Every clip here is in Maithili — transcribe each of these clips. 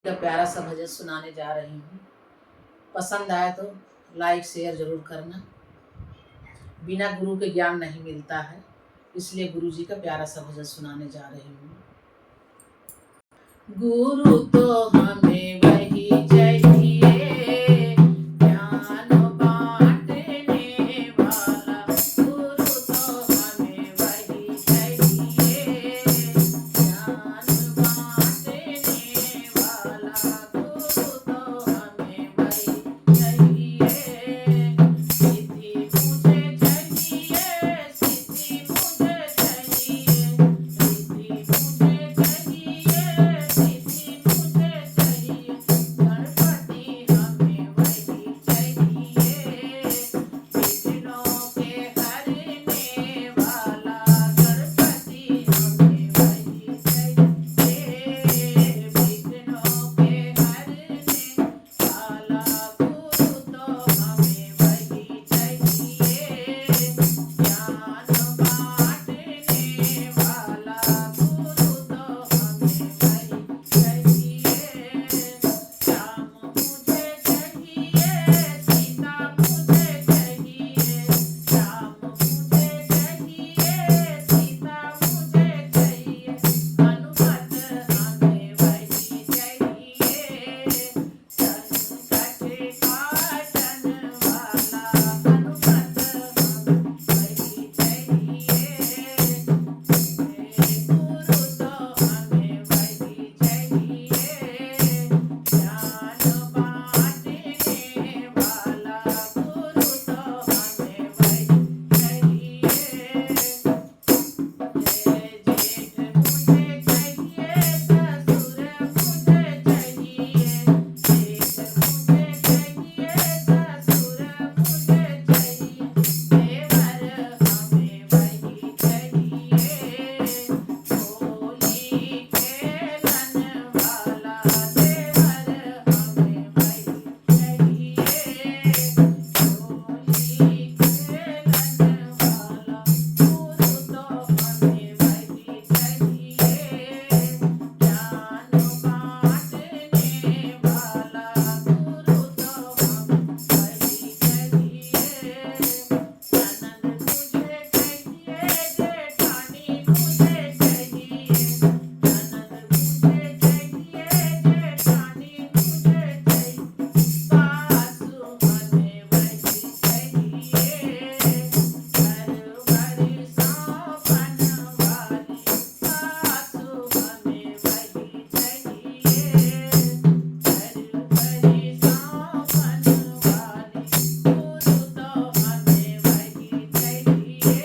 का प्यारा सा भजन सुनाने जा रही हूँ। पसंद आए तो लाइक शेयर जरूर करना। बिना गुरु के ज्ञान नहीं मिलता है, इसलिए गुरु जी का प्यारा सा भजन सुनाने जा रही हूँ। गुरु तो हमें वही चाहिए, ज्ञान बांटने वाला। गुरु तो हमें वही चाहिए, ज्ञान बांटने वाला। गुरु तो हमें वही चाहिए। सिद्धि मुझे चाहिए, सिद्धि मुझे चाहिए, सिद्धि मुझे चाहिए, सिद्धि मुझे चाहिए। गणपति हमें वही चाहिए, विघ्नों के हरने वाला। गणपति हमें वही चाहिए, विघ्नों के हरने वाला। गुरु तो हमें वही चाहिए, ज्ञान बांटने वाला। गुरु तो हमें वही चाहिए। राम मुझे चाहिए, सीता मुझे चाहिए, राम मुझे चाहिए, सीता मुझे चाहिए। हनुमत हमें वही चाहिए, संकट काटन वाला। हनुमत हमें वही चाहिए, गुरु तो हमें वही चाहिए, ज्ञान बांटने वाला। गुरु तो हमें वही चाहिए। जेठ मुझे चाहिए, ससुर मुझे चाहिए, जेठ मुझे चाहिए, ससुर मुझे चाहिए। देवर हमें वही चाहिए, होली खेलन वाला। देवर हमें वही चाहिए, होली खेलन वाला। गुरु तो हमें वही चाहिए, ज्ञान बांटने वाला। गुरु तो हमें वही चाहिए। ननद मुझे चाहिए, जेठानी मुझे चाहिए, ननद मुझे चाहिए, जेठानी मुझे चाहिए। सासु हमें वही चाहिए, घर भरी सौंपन वाली। सासु हमें वही चाहिए, घर भरी सौंपन वाली। गुरु तो हमें वही चाहिए,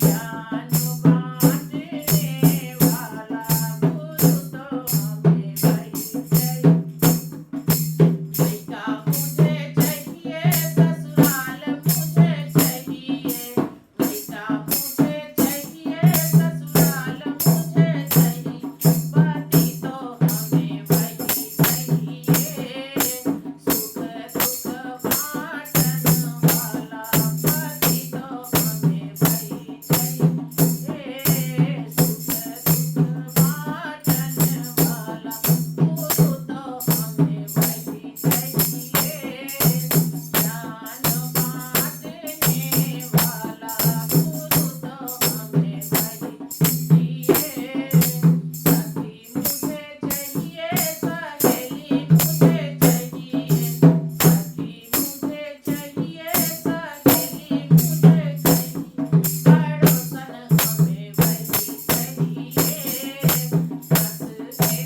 ज्ञान बांटने वाला। गुरु तो हमें वही चाहिए। लइका मुझे चाहिए, ससुराल मुझे चाहिए, लइका मुझे चाहिए, ससुराल मुझे चाहिए। पति तो हमें वही चाहिए, सुख दुख बांटन वाला। पति तो हमें वही चाहिए, सुख दुख बांटन वाला। गुरु तो हमें वही चाहिए, ज्ञान बांटने वाला। गुरु तो हमें वही चाहिए। सखी मुझे चाहिए, सहेली मुझे चाहिए, सखी मुझे चाहिए, सहेली मुझे चाहिए। पड़ोसन हमें वही चाहिए, हंस के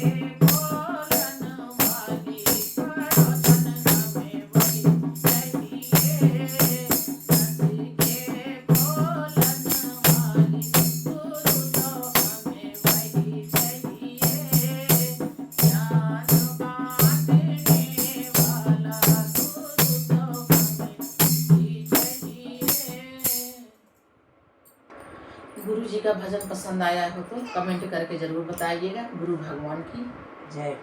बोलन वाली। पड़ोसन हमें वही चाहिए, हंस के बोलन वाली। गुरु तो हमें वही चाहिए, ज्ञान बांटने वाला। गुरु तो हमें वही चाहिए। गुरु जी का भजन पसंद आया हो तो कमेंट करके जरूर बताइएगा। गुरु भगवान की जय।